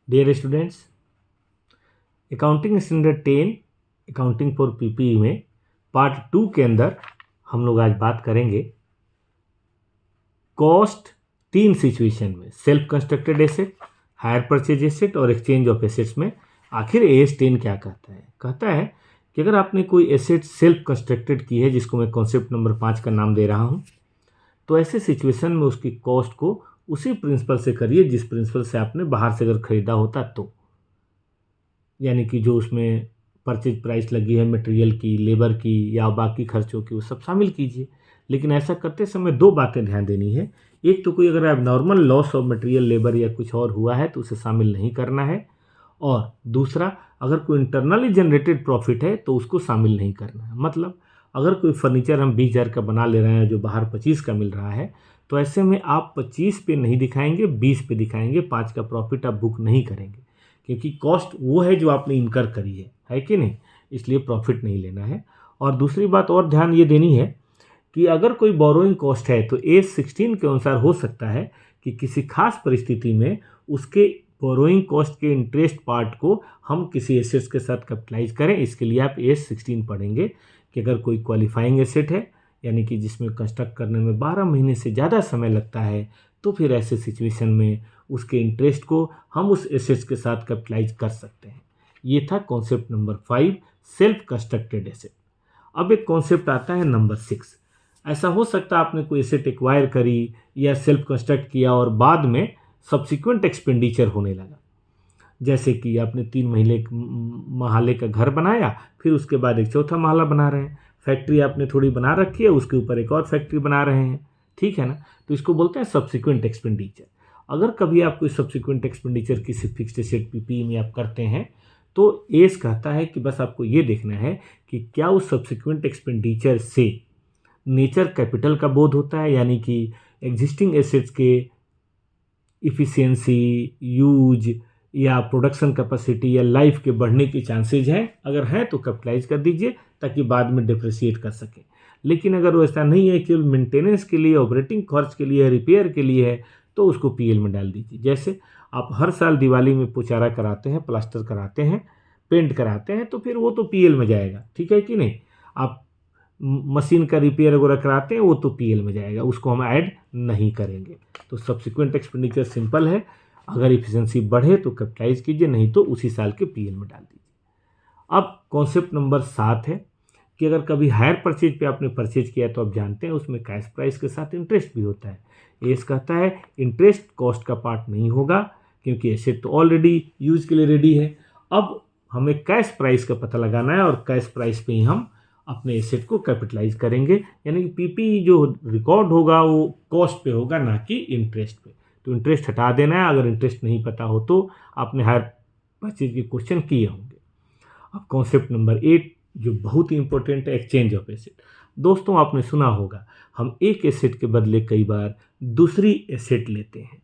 Dear students, accounting standard 10 accounting for PPE में part 2 के अंदर हम लोग आज बात करेंगे कॉस्ट 3 सिचुएशन में, self constructed asset, hire purchase asset और एक्सचेंज ऑफ एसेट्स में आखिर एस 10 क्या कहता है। कहता है कि अगर आपने कोई एसेट सेल्फ कंस्ट्रक्टेड की है, जिसको मैं कॉन्सेप्ट नंबर 5 का नाम दे रहा हूँ, तो ऐसे सिचुएशन में उसकी कॉस्ट को उसी प्रिंसिपल से करिए जिस प्रिंसिपल से आपने बाहर से अगर खरीदा होता तो, यानी कि जो उसमें परचेज प्राइस लगी है मटेरियल की, लेबर की या बाकी खर्चों की, वो सब शामिल कीजिए। लेकिन ऐसा करते समय 2 बातें ध्यान देनी है। एक तो कोई अगर आप normal loss of material, labour या कुछ और हुआ है तो उसे शामिल नहीं करना है, और दूसरा अगर कोई इंटरनली जनरेटेड प्रॉफिट है तो उसको शामिल नहीं करना है। मतलब अगर कोई फर्नीचर हम 20,000 का बना ले रहे हैं जो बाहर 25 का मिल रहा है, तो ऐसे में आप 25 पे नहीं दिखाएंगे, 20 पे दिखाएंगे, 5 का प्रॉफिट आप बुक नहीं करेंगे, क्योंकि कॉस्ट वो है जो आपने इनकर करी है कि नहीं, इसलिए प्रॉफिट नहीं लेना है। और दूसरी बात और ध्यान ये देनी है कि अगर कोई बोरोइंग कॉस्ट है तो एस 16 के अनुसार हो सकता है कि किसी खास परिस्थिति में उसके बोरोइंग कॉस्ट के इंटरेस्ट पार्ट को हम किसी एसेट्स के साथ कैपिटलाइज करें। इसके लिए आप एस 16 पढ़ेंगे कि अगर कोई क्वालिफाइंग एसेट है, यानी कि जिसमें कंस्ट्रक्ट करने में 12 महीने से ज़्यादा समय लगता है, तो फिर ऐसे सिचुएशन में उसके इंटरेस्ट को हम उस एसेट्स के साथ कैपिटलाइज कर सकते हैं। ये था concept number 5, self constructed asset. अब एक कॉन्सेप्ट आता है नंबर 6। ऐसा हो सकता है आपने कोई एसेट एक्वायर करी या सेल्फ कंस्ट्रक्ट किया और बाद में सब्सिक्वेंट एक्सपेंडिचर होने लगा, जैसे कि आपने 3 महले का घर बनाया, फिर उसके बाद एक चौथा महला बना रहे हैं, फैक्ट्री आपने थोड़ी बना रखी है, उसके ऊपर एक और फैक्ट्री बना रहे हैं, ठीक है ना, तो इसको बोलते हैं सब्सिक्वेंट एक्सपेंडिचर। अगर कभी आप कोई सब्सिक्वेंट एक्सपेंडिचर किसी फिक्स्ड एसेट पीपीई में आप करते हैं तो एस कहता है कि बस आपको ये देखना है कि क्या उस सब्सिक्वेंट एक्सपेंडिचर से नेचर कैपिटल का बोध होता है, यानी कि एग्जिस्टिंग एसेट्स के इफ़िशियंसी, यूज या प्रोडक्शन कैपेसिटी या लाइफ के बढ़ने की चांसेज हैं। अगर हैं तो कैपिटलाइज कर दीजिए ताकि बाद में डिप्रिसिएट कर सकें। लेकिन अगर वो ऐसा नहीं है, केवल मेंटेनेंस के लिए, ऑपरेटिंग खर्च के लिए, रिपेयर के लिए है, तो उसको पीएल में डाल दीजिए। जैसे आप हर साल दिवाली में पुचारा कराते हैं, प्लास्टर कराते हैं, पेंट कराते हैं, तो फिर वो तो पीएल में जाएगा, ठीक है कि नहीं। आप मशीन का रिपेयर वगैरह कराते हैं, वो तो पीएल में जाएगा, उसको हम ऐड नहीं करेंगे। तो सब्सिक्वेंट एक्सपेंडिचर सिंपल है, अगर इफिशियंसी बढ़े तो कैपिटलाइज कीजिए, नहीं तो उसी साल के पीएल में डाल दीजिए। अब कॉन्सेप्ट नंबर 7 है कि अगर कभी हायर परचेज पे आपने परचेज किया तो आप जानते हैं उसमें कैश प्राइस के साथ इंटरेस्ट भी होता है। एस कहता है इंटरेस्ट कॉस्ट का पार्ट नहीं होगा, क्योंकि एसेट तो ऑलरेडी यूज के लिए रेडी है। अब हमें कैश प्राइस का पता लगाना है और कैश प्राइस पे ही हम अपने एसेट को कैपिटलाइज करेंगे, यानी कि पीपी जो रिकॉर्ड होगा वो कॉस्ट पे होगा, ना कि इंटरेस्ट पे। तो इंटरेस्ट हटा देना है, अगर इंटरेस्ट नहीं पता हो तो आपने हायर परचेज के क्वेश्चन किए होंगे। अब कॉन्सेप्ट नंबर 8 जो बहुत ही इंपॉर्टेंट है, एक्सचेंज ऑफ एसेट। दोस्तों आपने सुना होगा हम एक एसेट के बदले कई बार दूसरी एसेट लेते हैं।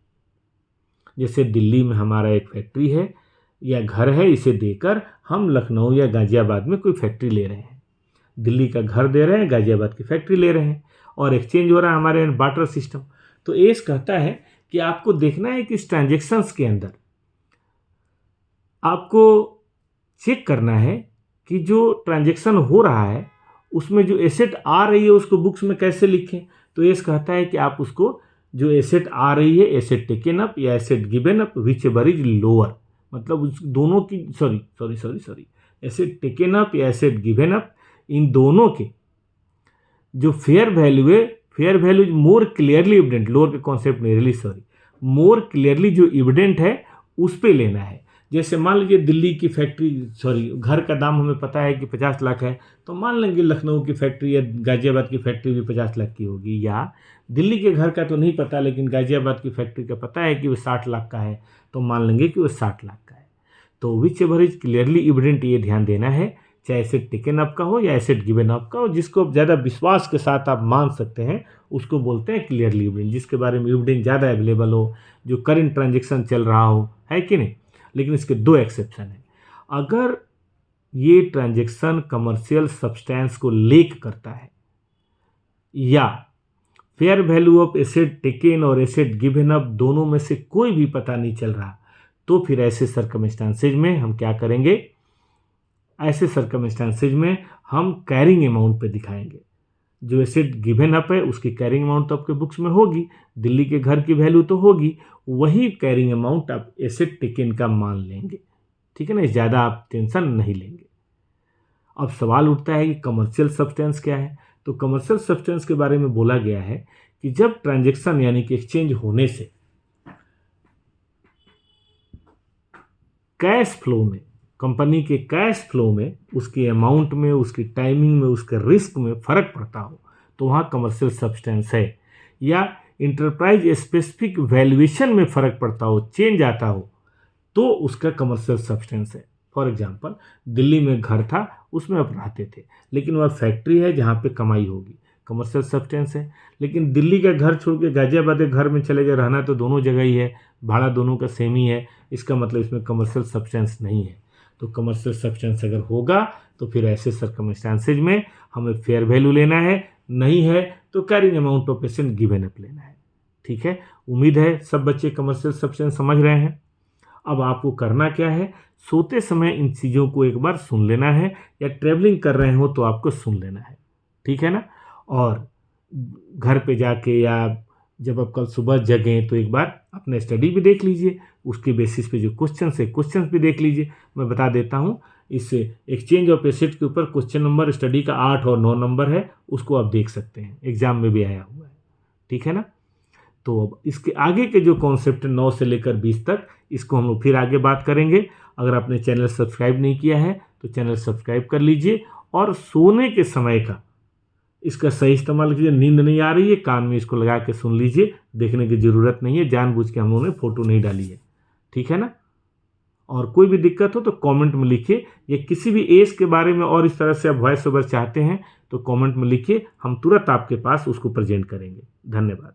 जैसे दिल्ली में हमारा एक फैक्ट्री है या घर है, इसे देकर हम लखनऊ या गाजियाबाद में कोई फैक्ट्री ले रहे हैं। दिल्ली का घर दे रहे हैं, गाजियाबाद की फैक्ट्री ले रहे हैं, और एक्सचेंज हो रहा है हमारे बार्टर सिस्टम। तो एस कहता है कि आपको देखना है कि इस ट्रांजेक्शन्स के अंदर आपको चेक करना है कि जो ट्रांजेक्शन हो रहा है उसमें जो एसेट आ रही है उसको बुक्स में कैसे लिखें। तो एस कहता है कि आप उसको जो एसेट आ रही है, एसेट टेकन अप या asset given up, which ever is lower, मतलब उस दोनों की सॉरी एसेट टेकन अप या एसेट गिवन अप, इन दोनों के जो फेयर वैल्यू है, fair value is more clearly evident, lower के कॉन्सेप्ट नहीं, रियली सॉरी, मोर क्लियरली जो एविडेंट है उस पे लेना है। जैसे मान लीजिए दिल्ली की फैक्ट्री, घर का दाम हमें पता है कि 50 लाख है, तो मान लेंगे लखनऊ की फैक्ट्री या गाजियाबाद की फैक्ट्री भी 50 लाख की होगी, या दिल्ली के घर का तो नहीं पता लेकिन गाजियाबाद की फैक्ट्री का पता है कि वो 60 लाख का है, तो मान लेंगे कि वो 60 लाख का है। तो which ever is clearly evident, ये ध्यान देना है, चाहे एसेट टेकन अप का हो या एसेट गिवन अप का हो, जिसको आप ज़्यादा विश्वास के साथ आप मान सकते हैं उसको बोलते हैं क्लियरली एविडेंट, जिसके बारे में एविडेंस ज़्यादा अवेलेबल हो, जो करंट ट्रांजेक्शन चल रहा हो, है कि नहीं। लेकिन इसके 2 एक्सेप्शन हैं। अगर ये ट्रांजेक्शन कमर्शियल सब्सटेंस को लीक करता है, या fair value of asset taken और एसेट गिवन अप दोनों में से कोई भी पता नहीं चल रहा, तो फिर ऐसे सर्कमस्टांसेज में हम क्या करेंगे, ऐसे सर्कमस्टांसेज में हम कैरिंग अमाउंट पे दिखाएंगे। जो एसेट गिवन अप है उसकी कैरिंग अमाउंट तो आपके बुक्स में होगी, दिल्ली के घर की वैल्यू तो होगी, वही कैरिंग अमाउंट आप एसेट टेकन का मान लेंगे। ठीक है ना, ज़्यादा आप टेंशन नहीं लेंगे। अब सवाल उठता है कि कमर्शियल सब्सटेंस क्या है। तो कमर्शियल सब्सटेंस के बारे में बोला गया है कि जब ट्रांजैक्शन यानी कि एक्सचेंज होने से कैश फ्लो में, कंपनी के कैश फ्लो में, उसकी अमाउंट में, उसकी टाइमिंग में, उसके रिस्क में फर्क पड़ता हो तो वहाँ कमर्शियल सब्सटेंस है। या इंटरप्राइज स्पेसिफिक वैल्यूएशन में फर्क पड़ता हो, चेंज आता हो, तो उसका कमर्शियल सब्सटेंस है। फॉर एग्जांपल, दिल्ली में घर था, उसमें आप रहते थे, लेकिन वह फैक्ट्री है जहाँ पे कमाई होगी, कमर्शियल सब्सटेंस है। लेकिन दिल्ली का घर छोड़ के गाजियाबाद के घर में चले गए रहना, तो दोनों जगह ही है, भाड़ा दोनों का सेम ही है, इसका मतलब इसमें कमर्शियल सब्सटेंस नहीं है। तो कमर्शियल सब्सटेंस अगर होगा तो फिर ऐसे सर्कमस्टांसेज में हमें फेयर वैल्यू लेना है, नहीं है तो carrying amount of asset given up लेना है। ठीक है, उम्मीद है सब बच्चे कमर्शियल सब्सटेंस समझ रहे हैं। अब आपको करना क्या है, सोते समय इन चीज़ों को एक बार सुन लेना है, या ट्रैवलिंग कर रहे हो तो आपको सुन लेना है। ठीक है ना, और घर पे जाके या जब आप कल सुबह जगें तो एक बार अपना स्टडी भी देख लीजिए, उसके बेसिस पे जो क्वेश्चंस है क्वेश्चंस भी देख लीजिए। मैं बता देता हूँ, इस एक्सचेंज ऑफ एसेट के ऊपर क्वेश्चन नंबर स्टडी का 8 और 9 नंबर है, उसको आप देख सकते हैं, एग्जाम में भी आया हुआ है। ठीक है ना, तो अब इसके आगे के जो कॉन्सेप्ट 9 से लेकर 20 तक, इसको हम लोग फिर आगे बात करेंगे। अगर आपने चैनल सब्सक्राइब नहीं किया है तो चैनल सब्सक्राइब कर लीजिए, और सोने के समय का इसका सही इस्तेमाल कीजिए। नींद नहीं आ रही है, कान में इसको लगा के सुन लीजिए, देखने की ज़रूरत नहीं है, जानबूझ के हम लोगों ने फ़ोटो नहीं डाली है। ठीक है ना, और कोई भी दिक्कत हो तो कमेंट में लिखिए, या किसी भी एज के बारे में और इस तरह से आप वॉइस ओवर चाहते हैं तो कमेंट में लिखिए, हम तुरंत आपके पास उसको प्रेजेंट करेंगे। धन्यवाद।